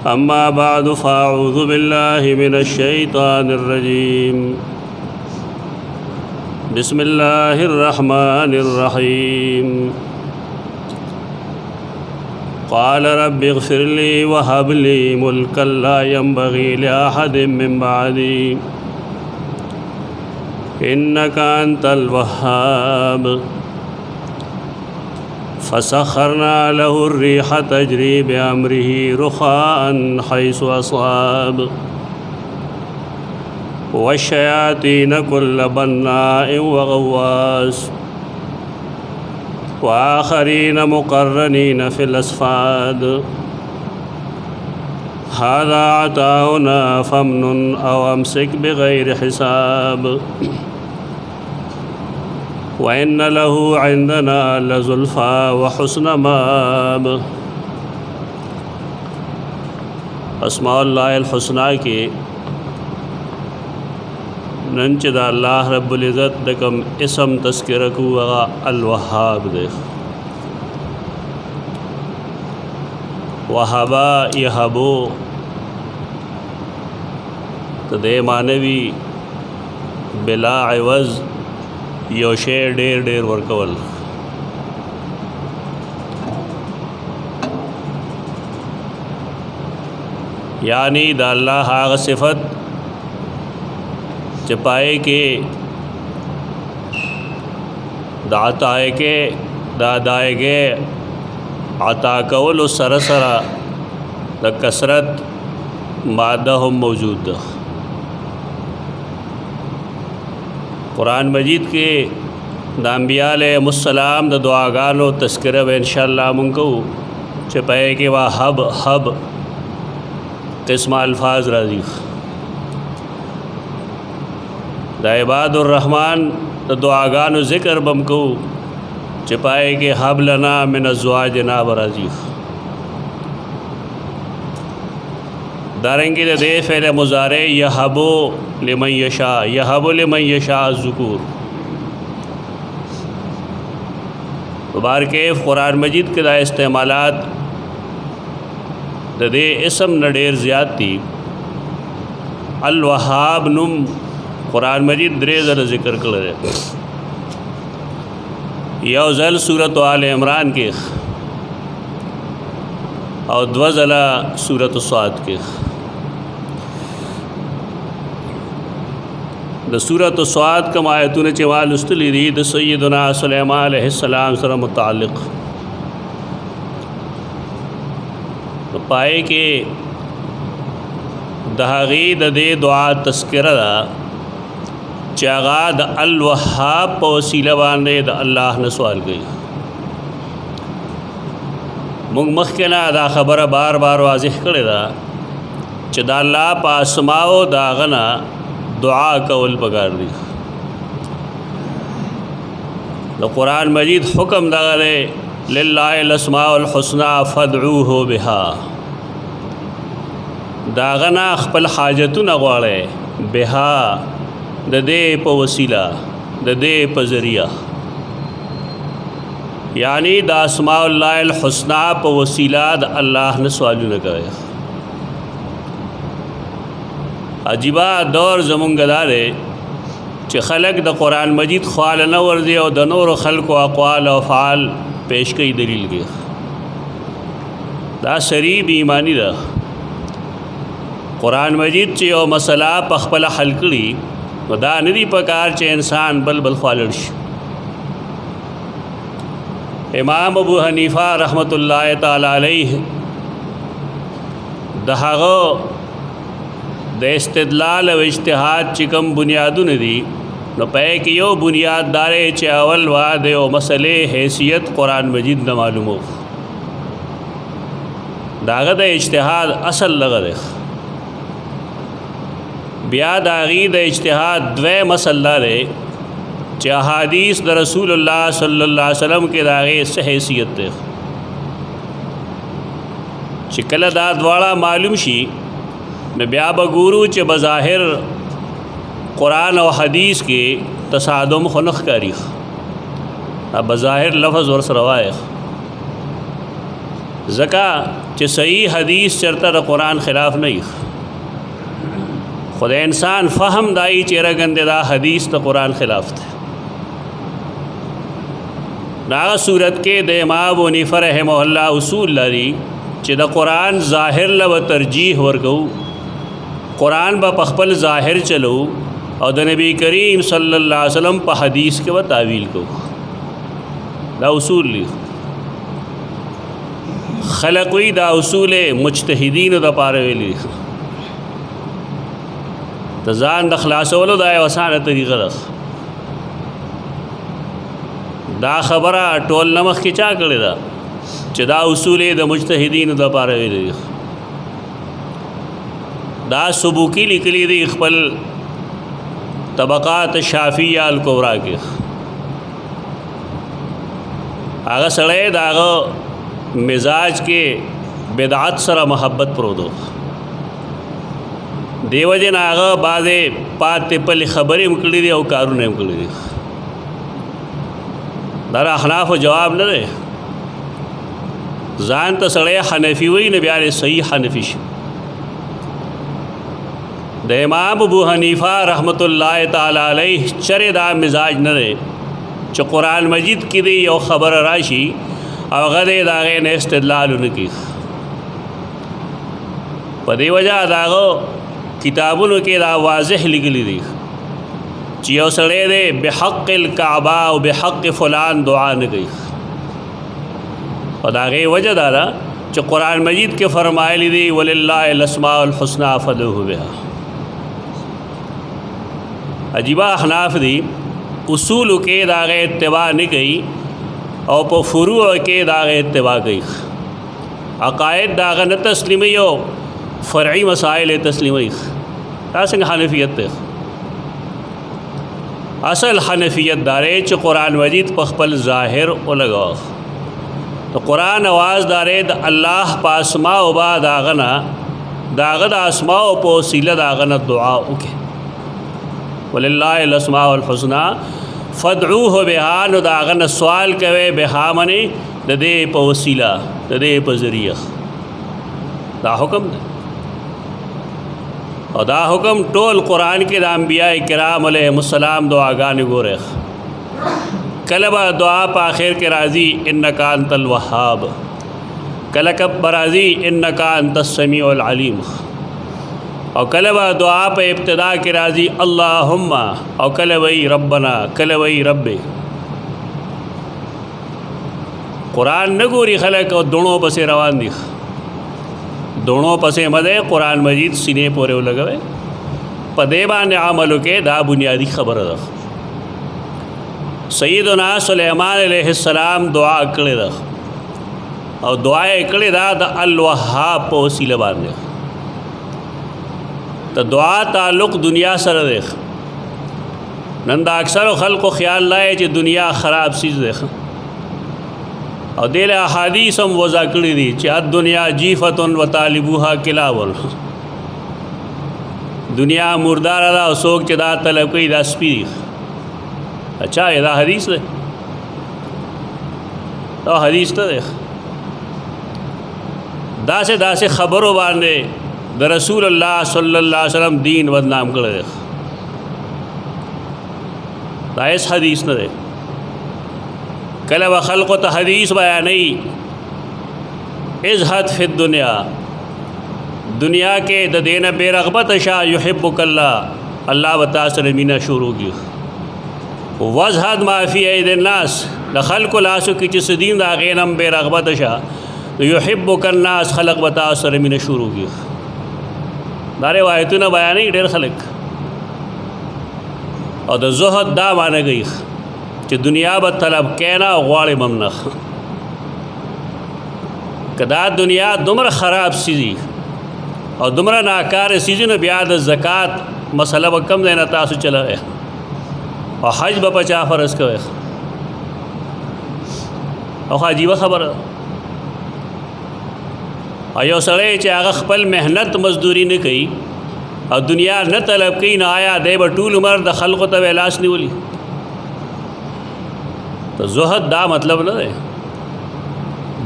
अम्मा बाद फ़अऊज़ु बिल्लाहि मिनश्शैतानिर्रजीम बिस्मिल्लाहिर्रहमानिर्रहीम क़ाल रब्बिग़फ़िरली वहबली मुल्कन ला यंबग़ी लिअहदिम मिन बअदी इन्नका अंतल वह्हाब फ़सख़रना लहु अर्रीह तजरी बिअम्रिही रुख़ाअन हैसु असाब वश्शयातीन कुल्ल बन्नाइन व गव्वास व आख़रीन मुक़र्रनीन फ़िल अस्फ़ाद हाज़ा अताउना फ़मनुन औ अमसिक बिग़ैरि हिसाब व इन्न लहु इंदना लज़ुल्फ़ा व हुस्न माब। अस्माउल्लाहिल हुस्ना के नंच दा अल्लाह रब्बुल इज़्ज़त दकम इसम तस्किर को अल वहाब दे वहाबा यहबो तो दे मानवी बिला अवज़ यो शे ढेर ढेर वर्कवल यानी दा अल्लाह आग सिफत चपाए के दाताए के दादाए के अता कवल सरसरा द कसरत मादा हम मौजूद। कुरान मजीद के दाम्बिया अलैहिमुस्सलाम द दुआगानो तस्करा व इंशाअल्लाह मुनको चपाए के वह हब किस्म अल्फाज राजी द इबादुर्रहमान द दुआगानो ज़िक्र बमको चपाए के हब लना मिन अज़वाजना व राजी दारेंगे दे फ़ेल मुज़ारे यहबो लिमन यशा ज़ुकूर मुबारक कुरान मजीद के दा इस्तेमालात दे इसम न ढेर ज़्यादती अल वहाब नुम कुरान मजीद द्रे ज़र ज़िक्र करे यौ ज़ल सूरत आल इमरान के और द्व ज़ला सूरत स्वाद के द सूरत स्वाद कम आयतुन चवाल उस्तली दी द सय्यदना सुलेमान अलैहिस्सलाम सर मुताल्लिक़ तो पाए के दहागी दे दुआ तस्किरा चागाद अल वहाब पवसीला बांधे द अल्लाह ने सवाल गई मुंग मखना दा खबर बार बार वाज़िह करे दा चदा अल्लाह पासमाओ दागना दुआ कवल पगार दी तो कुरान मजीद हुक्म दागरे लिल्लाहिल अस्माउल हुस्ना फदऊहु बिहा दागना खपल हाजतुन अगवाड़े बिहा ददे प वसीला ददे प ज़रिया यानी दा अस्माउल्लाहिल हुस्ना प वसीला द अल्लाह ने सवालू न करे अजीबा दौर ज़मुंगदारे च खलक द कुरान मजीद ख्वाल न वर्दे और द नूर खल्क व अक़वाल व फ़ाल पेश कई दलील के दा शरीब ईमानी दा कुरान मजीद च यो मसला पखपला हल करी व दा नदी पकार च इंसान बल ख्वालश। इमाम अबू हनीफ़ा रहमतुल्लाह ताला अलैह दहागो द इस्तिदलाल व इज्तिहाद चिकम बुनियादु दी न पे कि यो बुनियाद दारे चावल वाद व मसले हैसियत कुरान मजीद न मालूम हो दागद इज्तिहाद असल लगद ब्या दागी द इज्तिहाद द्वे मसला रे च अहादीस द रसूलुल्लाह सल्लल्लाहु अलैहि वसल्लम के दागे से हैसियत शिकल दाद वाला मालूम शी न ब्या बगुरु च बज़ाहिर कुरान और हदीस के तसादुम खुनख कारी अब बज़ाहिर लफ्ज़ और सरवाए ځکه چې صحیح حدیث چرته د قرآن خلاف نه وي، خو د انسان فهم دای چې رګندې دا حدیث د قرآن خلاف دی. داغه صورت کې د امام ابو حنیفه رحمه الله اصول لري چې د قرآن ظاهر له ترجیح ورکو، قرآن به په خپل ظاهر چلو او د نبی کریم صلی الله علیه وسلم په حدیث کې به تعویل کو. دا اصول لی خلق وی دا اصول مجتهدین د پاره ویلي ته ځان د خلاصولو دا یو اسانه طریقه ده. دا خبره ټول نمخ کې چا کړی ده چې دا اصول د مجتهدین د پاره ویلي. دا سبوکی لیکلی دی خپل طبقات شافعیہ الکبرا کې. هغه سړی د هغه مزاج کې بدعت سره محبت پرودو، دیو جن هغه بعضې پاتې پلې خبرې هم کړي دي او کارونه هم کړي دي. دا د احنافو جواب نه دی. ځان ته سړی حنفي وایي نه بیا صحیح حنفي شي. د امام ابو حنیفه رحمت الله تعالی علیه چرې دا مزاج نه دی چې قرآن مجید کې دی یو خبر راشي او هغه د هغې نه استدلال ونه کړي. په دې وجه د هغه کتابونو کې دا واضح لیکلي دي چې یو سړی دی بحق الکعبه او بحق فلان دعا نه کوي. او د هغې وجه دا ده چې قرآن مجید کې فرمایلی دی ولله الاسماء الحسنى فادعوه بها. عجیبه احناف دی اصول کې دا غي اتباع نه کوي او په فروع کې دا غي اتباع کوي. عقاید دا غ نه تسلیمي او فرعي مسائل تسلیمي. دا څنګه حنفیت ده؟ اصل حنفیت دارې چې قرآن مجید په خپل ظاهر ولګاو. تو قرآن आवाज دارې د الله په اسماء او با داغنا داغه د اسماء او په وسیله داغنا دعا وکي. ولله الاسماء الحسنى فادعوه بها، نو داغه سوال کوي بها منی د دې په وسیله د دې په ذریعہ. دا حکم ده او دا حکم ټول قرآن کې د انبیاء کرام علیهم السلام دعاګانې ګوره. کله به دعا په آخر کې راځي انک انت الوهاب، کله کب راځي انک انت السمیع العلیم، او کله به دعا په ابتدا کې راځي اللهم، او کله وی ربنا، کله وی رب. قرآن نه ګوري خلک او دونو پسې روان دي. دونو پسې مده قرآن مجید سینې پورې ولګوي. په دې باندې عملو کې دا بنیادی خبره ده. سیدنا سلیمان علیہ السلام دعا کړې ده او دعا یې کړې ده د الوهاب په وسیله باندې. ته دعا تعلق دنیا سره ده. نن دا اکثر خلکو خیال لای چې دنیا خراب چیز ده او دل احادیث هم وضع کړی دي چې الدنیا جیفة وطالبوها کلاب. دنیا مردار ده او څوک چې دا طلب کوي دا سپي دي. اچھا دا حدیث ده؟ دا حدیث ته ده. داسې خبرو باندې د رسول الله صلی الله علیه وسلم دین بدنام کړی ده. دا هیڅ حدیث نه ده. کله به خلقو ته حدیث بیانوي ازهد فی الدنیا، دنیا کې د دین بے رغبت شا یحبک الله، الله بتا سره مینا شروع کی. وزهد ما فی اید الناس، د خلق لاسو کې چې سدین دا غینم بے رغبت شا یحبک الناس، خلق بتا سره مینا شروع کی. دا روایتونه بیانې ډېر خلک او د زهد دا معنی کوي چې دنیا به طلب کینا غواړي ممنخ. کدا دنیا دومره خراب سیزی او دومره ناکار سیزی نو بیا د زکات مسله به کم دی نه تاسو چلوئ او حج به پچا فرض کوئ. او عجیبه خبره او یو سړی چې هغه خپل محنت مزدوری نه کوي او دنیا نه طلب کوي، نه آیا دی به ټول عمر د خلقو ته لاس نیولي؟ تو زهد دا مطلب نه دی.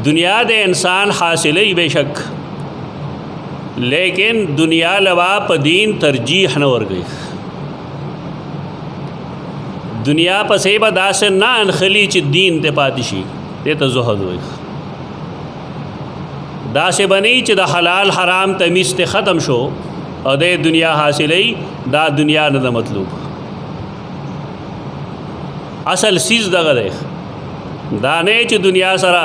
दुनिया दे इंसान हासिल बेशक, लेकिन दुनिया लवा प दीन तरजीह न वर्गई। दुनिया पसे बदास ना अनखली च दीन ते पातिशी ते तो जुहद हुई दासे बनी च द हलाल हराम तमीज़ ते ख़त्म शो और दे दुनिया हासिल दा दुनिया न द मतलूब असल सीज दगा दे दाने च दुनिया सरा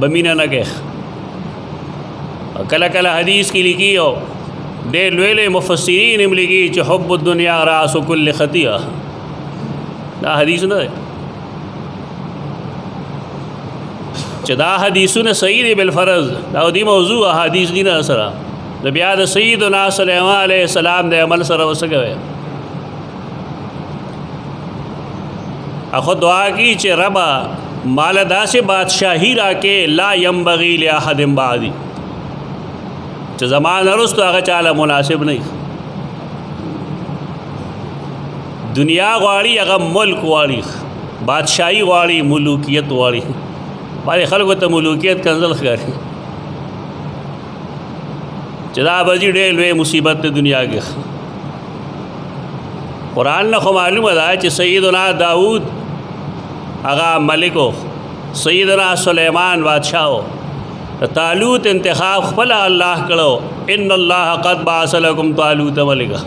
बमीना न कह कला कला हदीस की लिखी हो दे लोले मुफस्सिरीन इम लिखी च हुब्बुद दुनिया रासु कुल्ल खतिया दा हदीस न चदा हदीस न सईद बिलफ़र्ज़ दादी मौजू हदीस दी न सरा नबियाद सईदना सुलेमान अलैहिस्सलाम दे अमल सरा वसगे अखुद दुआ की च रबा मालदा से बादशाही राके ला यंबगी li अहदिन बादी च ज़मान रुस्त आगा चाला मुनासिब नहीं। दुनिया वाड़ी अगर मुल्क वाड़ी बादशाही वाड़ी मुलूकियत वाड़ी बारे खल्क तो मुलूकियत कंजल खरी चदा बजी डेल वे मुसीबत दुनिया के कुरान न मालूम अदा च सईदना दाऊद आगा मलिक हो सईदना सुलेमान बादशाह हो तालूत इंतखाब फला अल्लाह करो इन्नल्लाह क़द बअस लकुम तालूत मलिका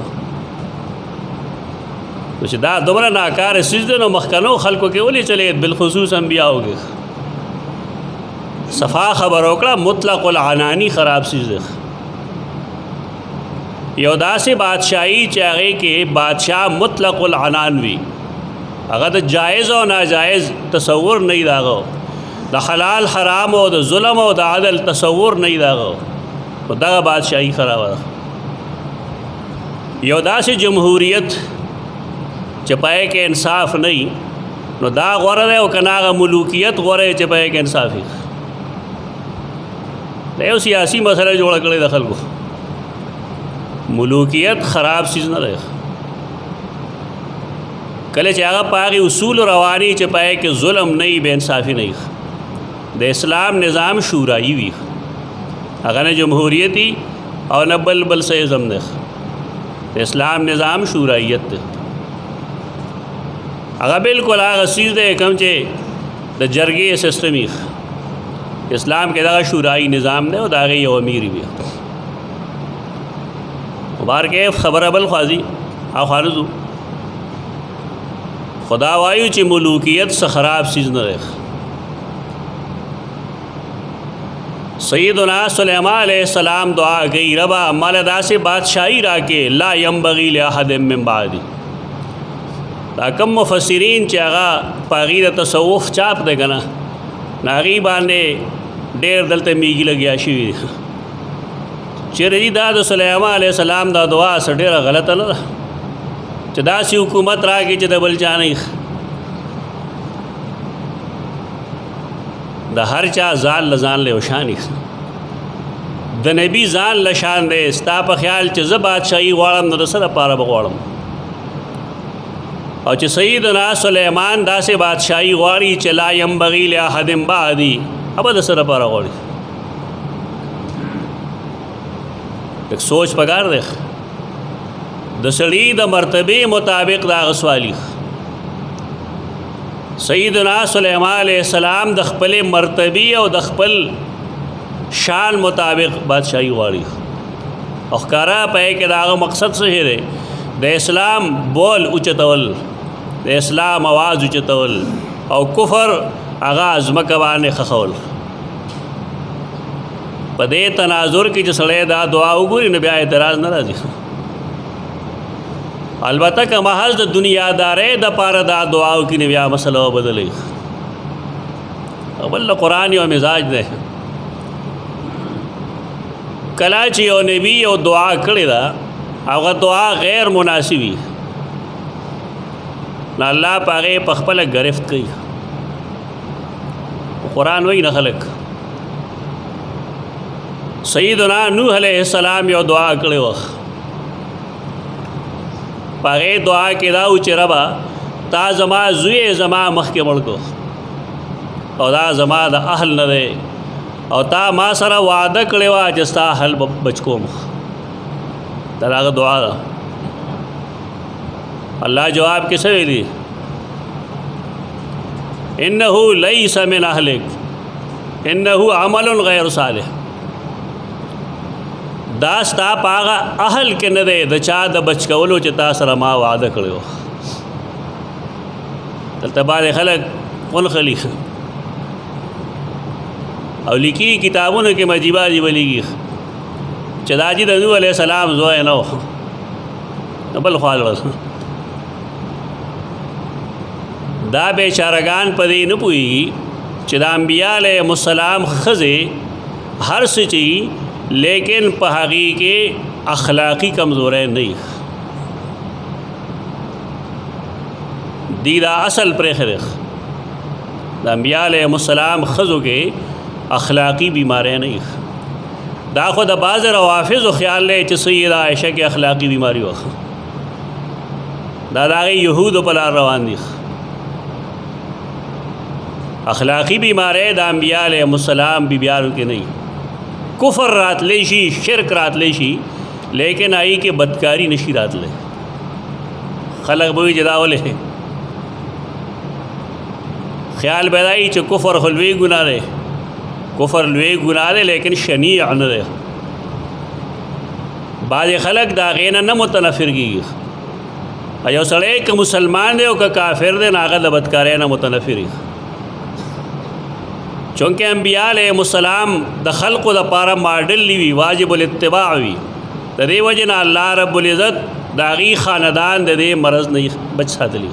कुछ दा दोबारा नाकार सिजदन और मखकनो खल्को के ओले चले बिलखुसूस अम्बिया हो गए सफ़ा खबर ओकड़ा मुतलक़ुल अनानी ख़राब सिजद यौदा से बादशाही चाहे कि बादशाह मुतलक़ुल अनानवी अगर तो जायज़ और नाजायज़ तसव्वुर नहीं दागो द हलाल हराम हो द जुल्म हो द अदल तसव्वुर नहीं दागो तो दा बादशाही खराब यौदा से जमहूरियत चपाए के इंसाफ नहीं नो दा गौर है वो कनागा मुलूकियत गौर है चपाए के इंसाफी नहीं सियासी मसला जोड़ा करे दखल को मुलूकियत ख़राब चीज़ न रहे कले चागा पागी उसूल रवानी चपाए के जुल्म नहीं बेइंसाफ़ी नहीं द इस्लाम निज़ाम शूराई भी अगर न जमहूरियती और न बल से जमन द इस्लाम निज़ाम शूराइत अगर बिल्कुल आगा सीधे कमचे द जरगे सिस्टमी इस्लाम के दागा शुराई निज़ाम ने और दागे ये अमीर भी बार के ख़बर अबल ख्वाजी आ खारजू खुदा वायु ची मुलूकियत से ख़राब चीज़ न रहे सईदना सुलेमान अलैहिस्सलाम दुआ गई रबा मालदा से बादशाही राके ला यंबगी li अहदिन मिन बादी कम मुफस्सिरीन चागा पागीद तसव्वुफ चाप दे गना नागी बाने डेर दलते मीगी लगिया शिवी चिरजी दाद सुलेमान अलैहिस्सलाम दा दुआ से डेरा गलत न चदासी हुकूमत रा के चद बल जानी द हर चा जान लजान ले वशानी द नबी जान लशान दे स्ता प ख्याल च ज बादशाही वाड़म न रसद पारा बगवाड़म और च सईदना सुलेमान दा से बादशाही वाड़ी चला यंबगी li अहदिन बादी अब दसर पारा वाड़ी एक सोच पगार दे दसड़ी द मरतबे मुताबिक दा गसवाली सईदना सुलेमान अलैहिस्सलाम द खपल मरतबी और द खपल शान मुताबिक बादशाही वाड़ी और कारा पे के दाग मकसद से है द इस्लाम बोल उचतवल द इस्लाम आवाज़ उचतवल और कुफर आगाज़ मकबान खखौल पदे तनाजुर की जसड़े दा दुआ उगुरी नबी एतराज़ न राजी अलबत्ता का महज द दुनियादारे द पारा दा दुआओं की नबिया मसला बदले अवल कुरान और मिजाज दे कलाची और नबी और दुआ करे दा अगर दुआ गैर मुनासिबी ना अल्लाह पागे पखपल गिरफ्त कई कुरान वही न खलक सईदना नूह अलैहिस्सलाम यो दुआ करे वक्त पागे दुआ के दाऊ चरबा ता जमा जुए जमा मख के मड़को और दा जमा द अहल न दे او تا ما سره وعده کړی وه چې ستا حل بچ کوم. دا هغه دعا ده. الله جواب کې څه ویلي؟ انه لیس من اهلک انه عمل غیر صالح. دا ستا په هغه اهل کې نه دی د چا د بچ کولو چې تا سره ما وعده کړی وه. دلته بعضې خلک ونخلي او لیکي کتابونو کې مجیبه عجیبه لیکي چې دا چې د نوح علیه السلام زوی نه و، بل خوا لاړل. دا بیچارهګان په دې نه پوهېږي چې د انبیا علیهم السلام ښځې هر څه چې لیکن په هغې کې اخلاقی کمزوری نه وي. دی دا اصل پرېښی دی. د انبیا علیهم السلام ښځو کې اخلاقی بیماری نه وي. دا خو د بعض روافضو خیال دی چې سیده عایشه کې اخلاقی بیماری وه. دا د هغې یهودو په لار روان دي. اخلاقی بیماری د انبیاء علیهم السلام بیبیانو کې نه وي. کفر راتلی شي، شرک راتلی شي، لیکن آئی کې بدکاری نشي راتلی. خلق به وایي چې دا ولې خیال پیدا وي چې کفر خو لوی ګناه دی، کفر لوی ګناه دی لیکن شنیع نه دی. بعضې خلک د هغې نه متنفر کېږي. یو سړی که مسلمان دی او که کافر دی نو هغه د بدکارۍ نه متنفر وي. چونکہ انبیاء علیهم السلام د خلقو د پاره ماډل وي، واجب الاتباع وي. د دې وجه نه الله رب العزت د هغې خاندان د دې مرض نه بچ ساتلی.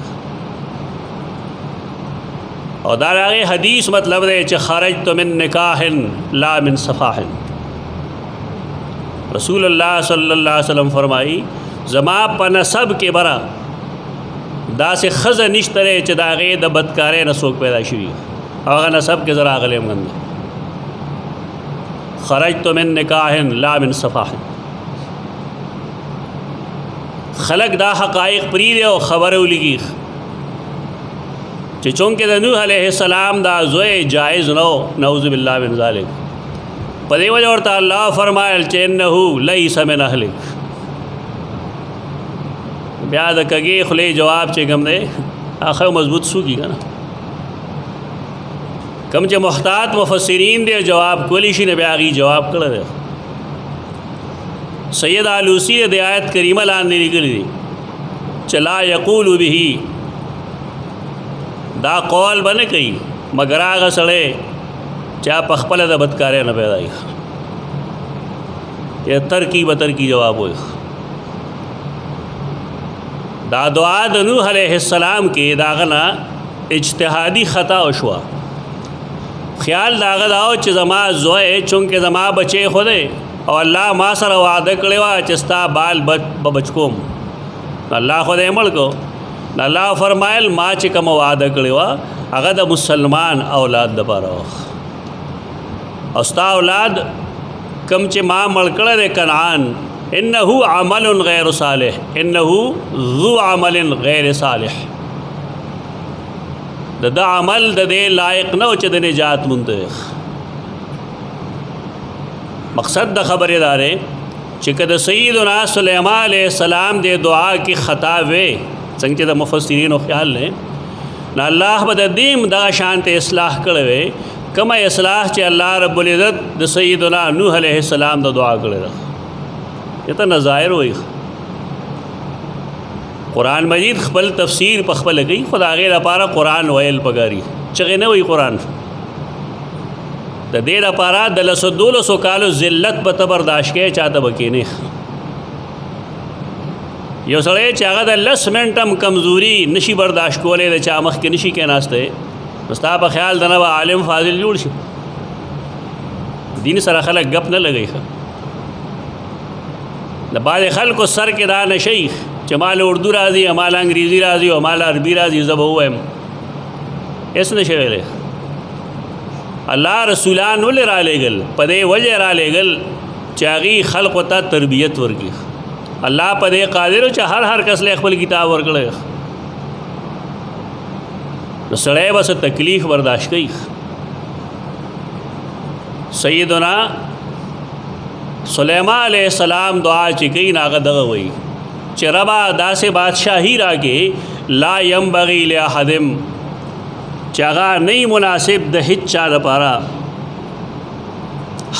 او دا د هغې حدیث مطلب دی چې خرجت من نکاح لا من صفاح. رسول الله صلی الله علیه وسلم فرمائی زما په نسب کې برا داسې ښځه نشته دی چې د هغې د بدکارۍ نه څوک پیدا شوي، هغه نسب کې زه راغلی یم. خرجت من نکاح لا من صفاح. خلق دا حقائق پریږدي او خبره ولیکي چې چونکې د نوح علیه السلام دا زوی جایز نه و، نعوذ بالله من ذلک. په دې وجه ورته الله فرمایل چې انه لیس من اهلک. بیا د کږې خولې جواب چې کوم دی هغه مضبوط سوکي که نه. کم چې محتاط مفسرین دی جواب کولی شي نه بیا هغې جواب کړی دی. سید آلوسی د آیت کریمه لاندې لیکلی دی چې لا یقول به، دا قول به نه کوي مگر هغه سړی چې په خپله د بدکارۍ نه پیدا وي. یا ترکی بترکی جواب وایي. دا دعا د نوح علیه السلام کې د هغه نه اجتهادي خطا وشوه. خیال د هغه دا و چې زما زوی چونکې زما بچی خو دی او الله ما سره وعده کړې وه چې ستا بال به بچ کوم. الله خو دی مړ کو. الله فرمایل ما چې کومه وعده کړې وه هغه د مسلمان اولاد دپاره وه. او ستا اولاد کم چې ما مړ کړی دی کنعان، انه عمل غیر صالح، انه ذو عمل غیر صالح. د عمل د دې لایق نه و چې د نجات مونده. مقصد د خبرې دا دی چې که د سیدنا سلیمان علیه السلام د دعا کې خطا وی څنګه چې د مفسرینو خیال دی نو الله به د دې دغه شانته اصلاح کړی وی کومه اصلاح چې الله رب العزت د سیدنا نوح علیه السلام د دعا کړی ده. یہ تو نظائر ہوئی. قرآن مجید خپل تفسیر په خپل کوي، خدا غیر لپاره قرآن ویل پکاري چغې نه وي. قرآن د دې لپاره د 1200 کالو ذلت په ته برداشت کوي، چاته به کښېنې. یو سړی چې هغه د 10 منټ هم کمزوري نشي برداشت کولی د چا مخکې نشي کېناستی، نو ستا په خیال دنه به عالم فاضل جوړ شي. دین سره خلک ګپ نه لګوي. د بعضې خلکو سر کې دا نشي چې مال اردو راځي، مال انګریزي راځي او مال عربي راځي، زه به ووایم هېڅ نشي ویلی. الله رسولان ولې رالیږل؟ په دې وجه رالیږل چې هغې خلقو ته تربیت ورکړي. الله په دې قادر و چې هر کس له خپل کتاب ورکړی، نو سړی به څه تکلیف برداشت کوي. सैयदना सुलेमान अलैहिस्सलाम दुआ चिकई नागा दगा वही चरबा दासे बादशाही रागे ला यंबगी लिअहदिम चागा नहीं मुनासिब द हिच्चा द पारा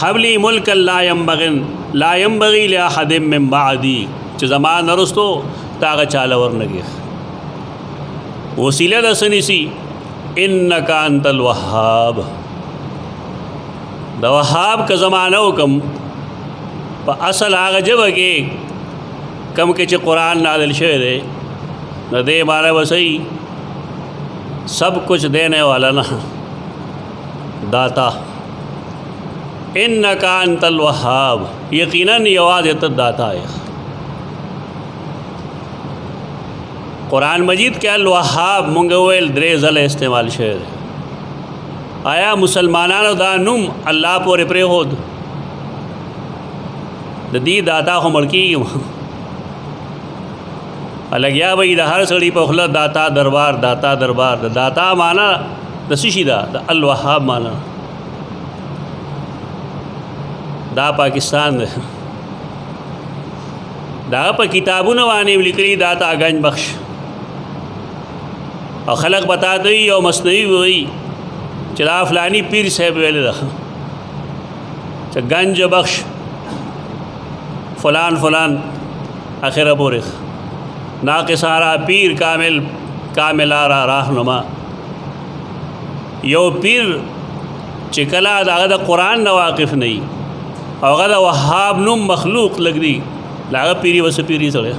हबली मुल्क ला यंबगी लिअहदिम मिन बादी च ज़मान नरुस्तो तागा चालवर नगे वसीला दसनिसी इन्नका अंतल वहाब द वहाब का ज़माना कम प असल आगा जब के कम के च कुरान नादिल शेर है न दे मारा वसई सब कुछ देने वाला ना दाता इन्नका अंतल वहाब यकीनन ये आवाज़ दाता है। कुरान मजीद के अल वहाब मुंगवेल द्रेज़ल इस्तेमाल शेर है। आया मुसलमानानो दानुम अल्लाह पर प्रे होद दी दाता को मड़की अलगिया भाई द हर सड़ी पखला दाता दरबार दाता माना दसीशीदा द अल वहाब माना दा पाकिस्तान दा पर किताबों वानी लिखली दाता गंज बख्श और खलक बता दी और मसनवी हुई चला फलानी पीर साहब वेले गंज बख्श फ़लान फ़लान आखिर बोरिख ना के सारा पीर कामिल आरा रहनुमा यो पीर चिकला दागा कुरान न वाकिफ़ नहीं और गदा वहाब नुम मखलूक लग दी लागा पीरी वस पीरी सड़े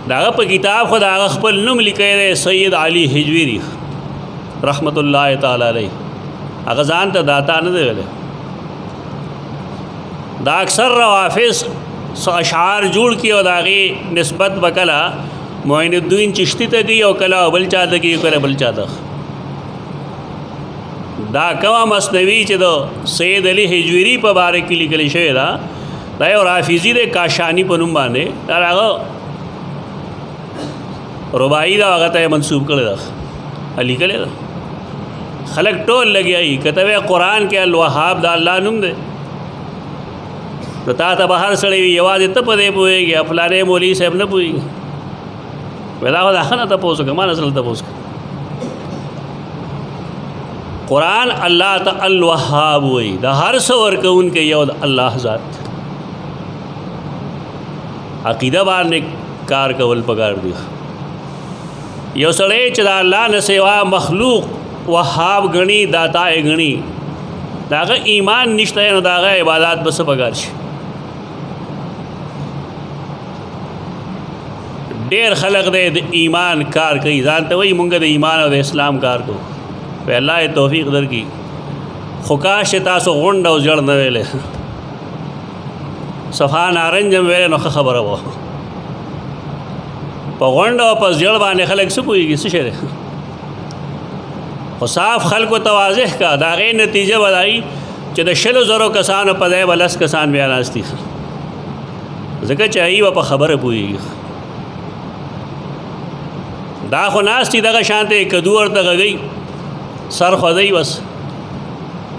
दागा पर किताब खुद आगा खपल नुम लिखे रहे सैयद अली हिजवीरी रहमतुल्लाह ताला अलैह अगजान तो दाता न दे वाले दा अक्सर रवाफिस अशार जुड़ की और दागी नस्बत बकला मोइनुद्दीन चिश्ती तकी और कला बलचा तकी करे बलचा तक दा कवा मसनवी च दो सैयद अली हिजवीरी पर बारे की लिखली शेरा दाए और हाफिजी दे काशानी पनुम बाने दारागो रुबाई दा वगत है मंसूब कर दा अली कले दा खलक टोल लगी आई कतवे कुरान के अल वहाब दा अल्लाह नुम दे तो ता बाहर सड़ी हुई आवाज़ इतना पदे पुएगी फलाने मौली साहब न पुएगी वैदा हो दाखा ना तपोस का माना सल तपोस का कुरान अल्लाह ता अल वहाब हुई द हर सवर के उनके यौद अल्लाह ज़ात अकीदा बार ने कार कवल पगार दिया यो सड़े चदा अल्लाह न सेवा मखलूक वहाब गणी दाताए गणी दागा ईमान निश्ता न दागा इबादत बस पगार ढेर खलक दे ईमान कार कही जानते वही मुंग दे ईमान और इस्लाम कार को पहला तौफीक दर की खुकाश तासो गुंड और जड़ न वेले सफ़ा नारंजम वेले न खबर वो पगुंड और पस जड़ बाने खलक से पुएगी शेरे और साफ खल को तवाज़ह का दागे नतीजे बताई चद शलो ज़रो कसान पदे बलस कसान बयानास्ती जगह चाहिए वह खबर पुएगी दाखो नास्ती दगा शांति कदू और तक गई सर खुदई बस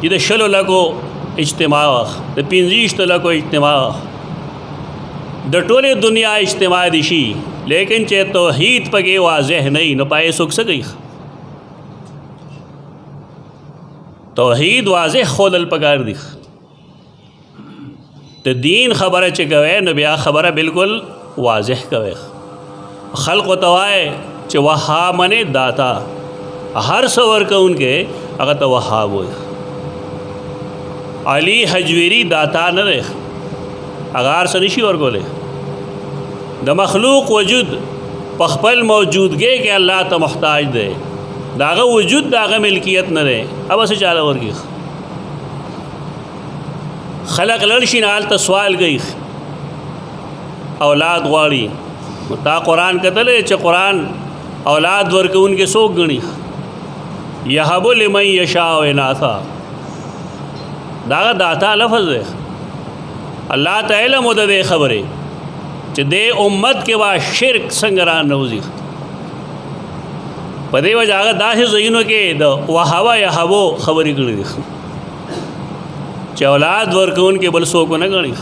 जिद शलो लको इज्तिमा द पिंजीश तो लको इज्तिमा द टोले दुनिया इज्तिमा दिशी लेकिन चे तौहीद पगे वाज़ह नहीं न पाए सुख से गई तौहीद वाज़ह खोदल पगार दिख तो दीन खबर चे कवे न ब्या खबर बिल्कुल वाज़ह कवे खल्क़ तवाए चे वहा मने दाता हर सवर का उनके अगर तो वहाब हो अली हजवीरी दाता न दे अगार सनिशी और गोले द मखलूक वजूद पखपल मौजूदगे के अल्लाह तो मोहताज दे दागा वजूद दागा मिल्कियत न दे अब ऐसे चाला और की खलक लड़शी नाल तो सवाल गई औलाद वाड़ी ता कुरान कतले च कुरान औलाद वर्ग उनके सोख गणी यहबुल मन यशाअ इनासा दागा दाता लफ्ज़ है अल्लाह ताला मदद खबर है च दे उम्मत के बाद शिरक संगरान नौजी په دې وجه هغه داسې ځایونو کې د وهوه یا هوو خبرې کړې دي چې اولاد ورکوونکي بل څوک ونه ګڼي.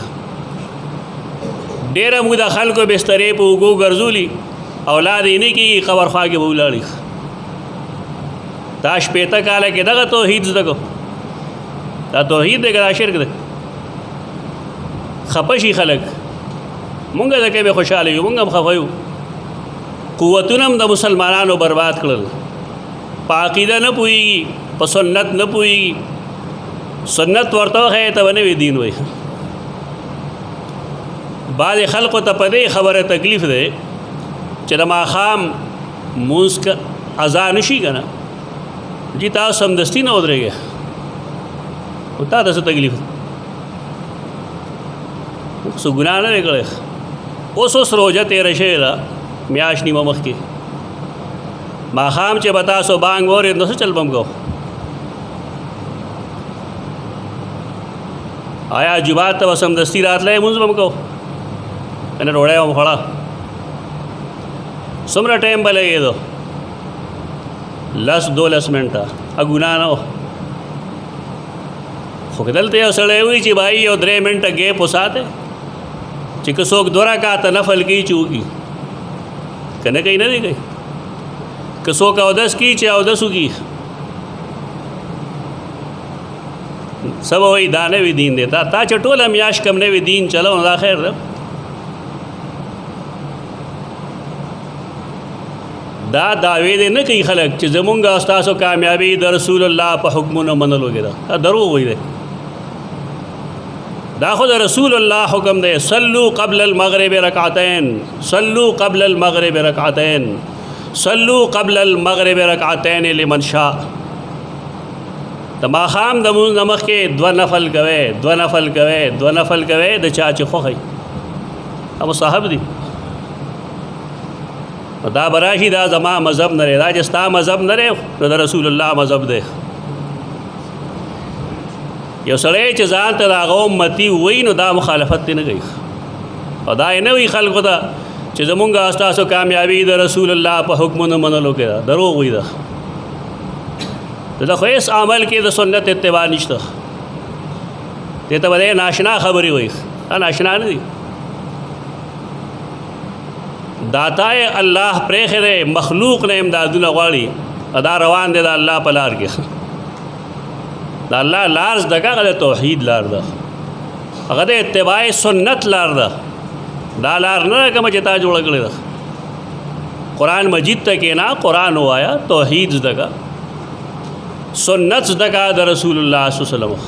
ډېره موږ د خلکو بسترې په اوږو ګرځولي، اولاد یې نه کېږي، قبر خوا کې به ولاړي. دا 15 کاله کې دغه توحید زده کړو. دا توحید دی که دا شرک دی؟ خفه شي خلک. مونږ د کې به خوشحاله یو، مونږ هم خفه یو. قوتونه هم د مسلمانانو برباد کړل. په عقیده نه پوهېږي، په سنت نه پوهېږي. سنت ورته وښیې ته به نوی دین وایي. بعضې خلکو ته په دې خبره تکلیف دی چې د ماښام مونځ اذا نه شي که نه، جي تاسو سمدستي نه ودرېږئ، خو تا ته څه تکلیف دی؟ څه ګناه نه دی کړی. اوس روژه تېره شوې ده، میاشت نیمه مخکې. ماښام چې به تاسو بانګ واورېد نو څه چل به م کوو؟ آیا جومات ته به سمدستي راتلی مونځ به م کوو که نه ډوډۍ به م خوړه؟ څومره ټایم به لګېدو؟ 10-12 منټه. ګناه نه و. خو که دلته یو سړی وي چې بھائی یو 3 منټه ګیپ وساته چې که څوک 2 رکعاته نفل کوي چې وکړي، که نه کوي نه دی کوي. که څوک اودس کوي چې اودس وکړي. څه به وایي دا نوی دین دی. تا چې ټوله میاشت کم نوی دین چلو نو دا خیر ده. دا دعوی دی نه کوي خلک چې زمونږ او ستاسو کامیابي د رسول الله په حکمونو منلو کې ده. دا دروغ وایي دی. دا خو د رسول الله حکم دی. صلو قبل المغرب رکعتین، صلو قبل المغرب رکعتین، صلو قبل المغرب رکعتین لمن شاء. د ماښام د مونځ نه مخکې 2 نفل کوئ، 2 نفل کوئ، 2 نفل کوئ د چا چې خوښوي. دا مستحب دي. دا براشي دا زما مذهب نه دی، دا چې ستا مذهب نه دی نو د رسول الله مذهب دی. یو سړی چې ځان ته د هغه امتي وایي نو دا مخالفت دی نه کوي. او دا یې نه وایي خلکو ته چې زمونږ او ستاسو کامیابي د رسول الله په حکمونو منلو کې ده. دروغ وایي ده. دا خو هېڅ عمل کې د سنت اتباع نشته. دې ته به دی ناشنا خبرې وایي. دا ناشنا نه دي. داتای الله پرېښی دی، مخلوق نه امدادونه غواړي. دا روان دی د الله په لار کې. د الله لار زده که هغه د توحید لار ده، هغه د اتباع سنت لار ده. دا لار نه ده کومه چې تا جوړه کړې ده. قرآن مجید ته کښېنه، قرآن ووایه، توحید زده که، سنت زده که د رسول الله صلی الله علیه وسلم.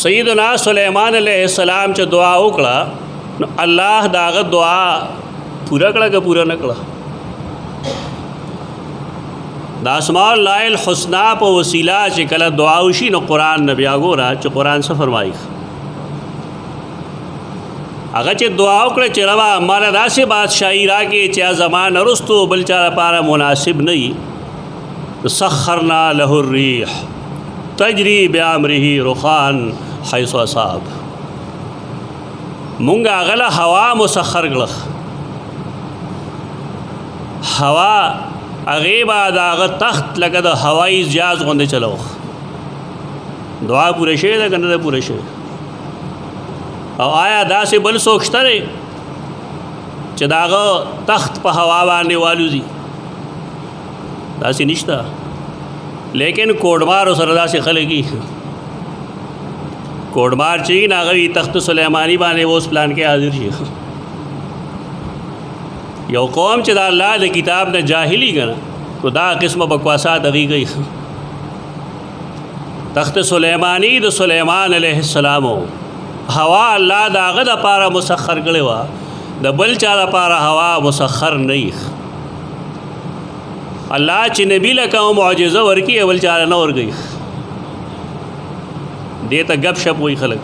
سیدنا سلیمان علیه السلام چې دعا وکړه نو الله د هغه دعا پوره کړه که پوره نه کړه؟ د اسماء الله الحسنا په وسیله چې کله دعا وشي نو قرآن نه بیا ګوره چې قرآن څه فرمایي. هغه چې دعا وکړه چې ربا ماله داسې بادشاهي راکړې چې زما نه وروستو بل چا لپاره مناسب نه وي. سخرنا له الریح تجری بامره رخان حیث اصاب. مونږ هغه له هوا مسخر کړه. هوا هغې به د هغه تخت لکه د هوایي جهاز غوندې چلو. دعا پوره شوې ده که نه ده پوره شوې؟ او آیا داسې بل څوک شته دی چې د هغه تخت په هوا باندې والوځي؟ داسې نشته. لیکن کوډمارو سره داسې خلک دي. کوډمار چې وي نو هغه وي تخت سلیماني باندې اوس پلان کې حاضر شي. یو قوم چې د الله د کتاب نه جاهلی که نه نو دا قسمه بکواسات هغې کوي. تخت سلیمانی د سلیمان علیه السلام هوا الله د هغه دپاره مسخر کړې وه، د بل چا دپاره هوا مسخر نه وي. الله چې نبی له کومه معجزه ورکړي بل چا نه ورکوي. دې ته ګپ شپ وایي خلک.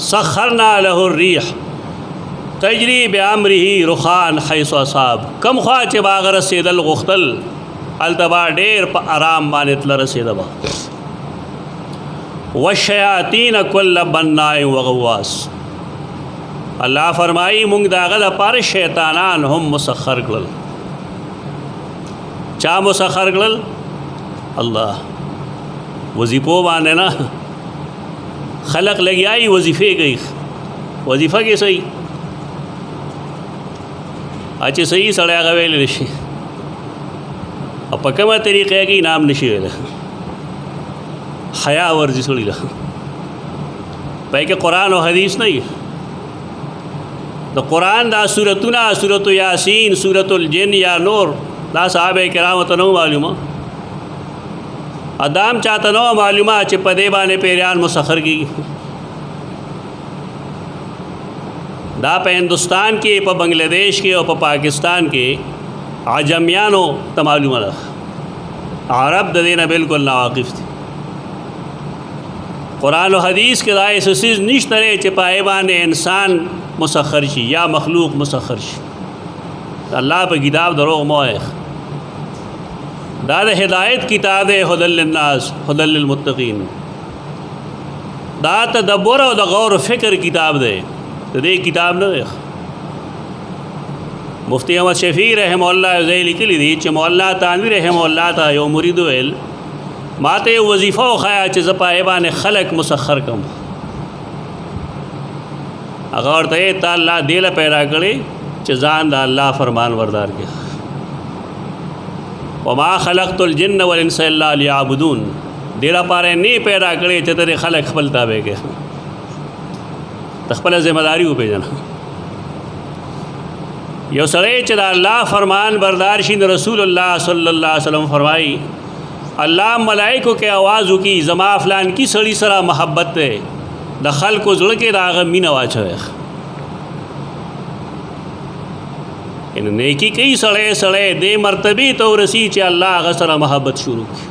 سخرنا له الریح تجری بامره رخان حیث اصاب. کم خوا چې به هغه رسېدل غوښتل هلته به ډېر په ارام باندې تله رسېده به. والشیاطین کل بناء وغواص. الله فرمایي مونږ د هغه دپاره شیطانان هم مسخر کړل. چا مسخر کړل؟ الله. وظیفو باندې نه خلق لګیایي وظیفې کوي، وظیفه کې صحیح چې صحیح سړی هغه ویلی شي او په کومه طریقه کې انعام نشي ویلی. حیا ورزي سړي له پای کې قرآن او حدیث نه وي. د قرآن دا سورتونه، سورت یاسین، سورت الجن یا نور، دا صحابه کرامو ته نو معلومه، ادم چاته نو معلومه چې په دې باندې پیریان مسخر کیږي. دا په هندوستان کې، په بنگلاديش کې او په پاکستان کې عجمیانو ته معلومه ده، عرب د دې نه بالکل ناواقف دي. قرآن و حدیث کې دا ایسه چیز نشته چې په هغې باندې انسان مسخر شي یا مخلوق مسخر شي. الله په کتاب دروغ مه وایه. دا د هدایت کتاب دی، هدی للناس، هدی للمتقین. دا تدبر او د غور و فکر کتاب دی، د دې کتاب نه دی. مفتی احمد شفیع رحمه الله ځای لیکلی دي چې مولا تانوی رحمه الله ته یو مرید ویل ما ته وظیفه وښایه چې زه په هغې باندې خلق مسخر کړم. هغه ورته یې تا الله دې له پیدا کړې چې ځان د الله فرمان بردار کړې. وما خلقت الجن والانس الا ليعبدون. دې لپاره نه پیدا کړې چې ته خلق خپل تابع کړې، خپل ذمہ داری وپېژنه. یو سړی چې د الله فرمان بردار شي، رسول الله صلی الله علیه وسلم فرمایي الله ملائکو کې आवाज़ وکي زما فلان کی سړی سره محبت ده، د خلکو زړه کې د هغه مینه واچوي. ان نیکی کوي سړی دې مرتبه ته ورسي چې الله هغه سره محبت شروع کړي.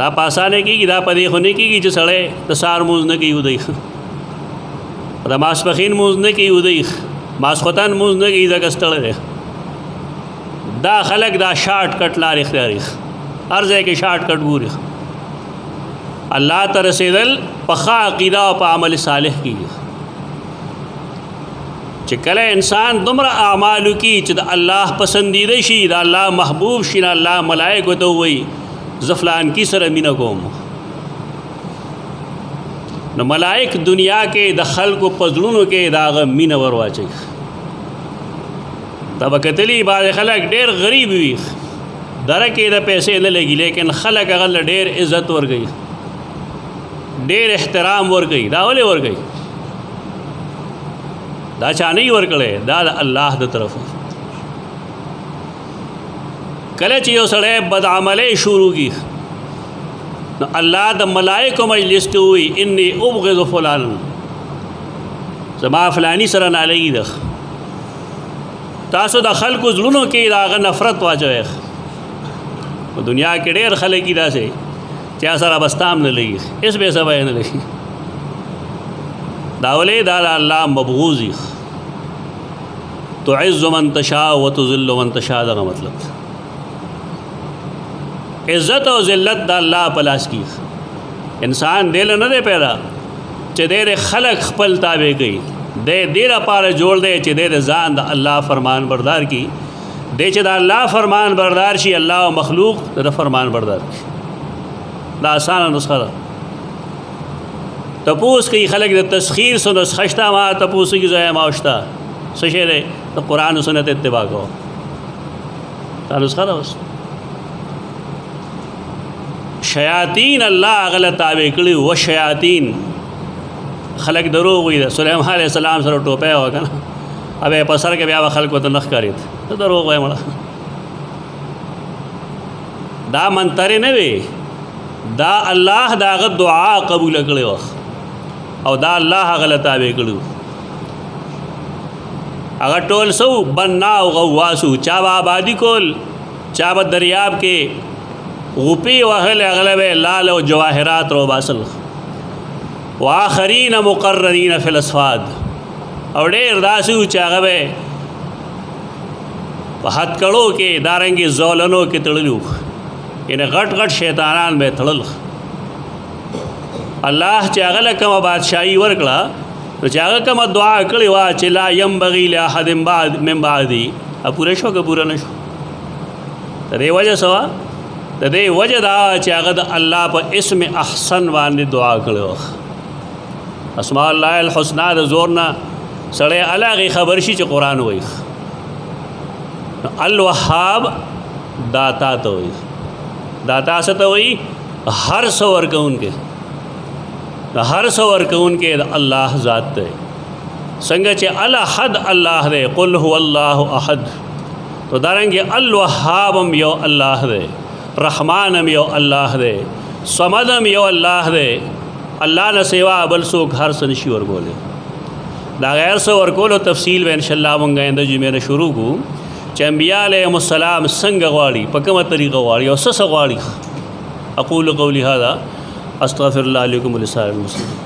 دا پاسانه کېږي، دا په دې خو نه کېږي چې سړی د سهار مونځ نه کوي ودی، د ماسپښین مونځ نه کوي ودی، ماسخوتن مونځ نه کوي ځکه ستړی دی. دا خلک دا شارټ کټ لارې اختیاري، هر ځای کې شارټ کټ ګوري. الله ته رسېدل په ښه عقیده او په عمل صالح کېږي. چې کله انسان دومره اعمالو کې چې د الله پسندیده شي، د الله محبوب شي، نه الله ملائکو ته وایي زه فلان کی سره مینه کوم. نو ملائک دنیا کې د خلکو په زړونو کې د هغه مینه ور واچوي. تا به کتلي بعضې خلک ډېر غریب وي، دره کې د پیسې نه لګي، لیکن خلک هغه له ډېر عزت ورکوي، ډېر احترام ورکوي. دا ولې ورکوي؟ دا چا نه یې ورکړی، دا د الله د طرفه. کله چې یو سړی بد عملی شروع کړي نو الله د ملائکو مجلس ته وایي انی ابغض فلان، زما فلانی سره نالګي ده. تاسو د خلکو زړونو کې د هغه نفرت واچوئ. په دنیا کې ډېر خلک دي داسې چا سره بستام نه لګي، هېڅ بې سبا یې نه لګي. دا ولې دا د الله مبغوض وي. تعز من تشاء وتذل من تشاء، دغه مطلب عزت او ذلت د الله په لاس کې. انسان دې له نه دی پیدا چې دې خلق خپل تابع کوي، دې لپاره جوړ دی چې دې ځان د الله فرمان بردار کی، دې چې د الله فرمان بردار شي، الله او مخلوق د فرمان بردار شي. دا آسانه نسخه ده. تپوس کوي خلک د تسخیر سو نسخه شته، ما تپوس کې ځای ما شته څه شی دی؟ د قرآن او سنت اتباع کوه. دا نسخه ده. اوس شیاطین الله غل تابع کړي و شیاطین خلق دروغ وي. سليمان عليه السلام سره ټوپه وکنه ابه په سر کې بیا خلق وته نخ کړی ته دروغ وای مړه. دا منتر نه وي، دا الله داغه دعا قبول کړي او دا الله غل تابع کړي. هغه ټول سو بنا او غواسو، چا آبادی کول، چا په دریاب کې غپی وهل اغلب لال او جواهرات رو باسل، واخرین مقررین فی الاسفاد، او ډیر داسو چې هغه به په هتکړو کې دارنګي زولنو کې تړلو، یعنی غټ غټ شیطانان به تړل. الله چې هغه له کومه بادشاہي ورکړه، نو چې هغه کومه دعا کړې وه چې لا ینبغي لاحد من بعدی، پوره شو که پوره نه شو؟ د دې وجه سوا د دې وجه دا چې هغه د الله په اسم احسن باندې دعا کړو اسماء الله الحسنا د زور نه سړی الګي خبر شي چې قرآن وایي الوهاب داتا ته وایي داتا څه ته وایي هر څه ورکوونکی د هر څه ورکوونکی د الله ذات دی څنګه چې الاحد الله دی قل هو الله احد تو دارنګه الوهاب هم یو الله دی رحمان هم یو الله دی صمد هم یو الله دی الله نه سوا بل څوک هر څه نشي ورکولی دا غیر څه ورکولو تفصیل به انشاءالله مونږ آینده جمعې نه شروع کوو چې انبیاء علیهم السلام څنګه غواړي په کومه طریقه غواړي او څه غواړي. اقول قولی هذا استغفر الله لكم ولسائر المسلمين.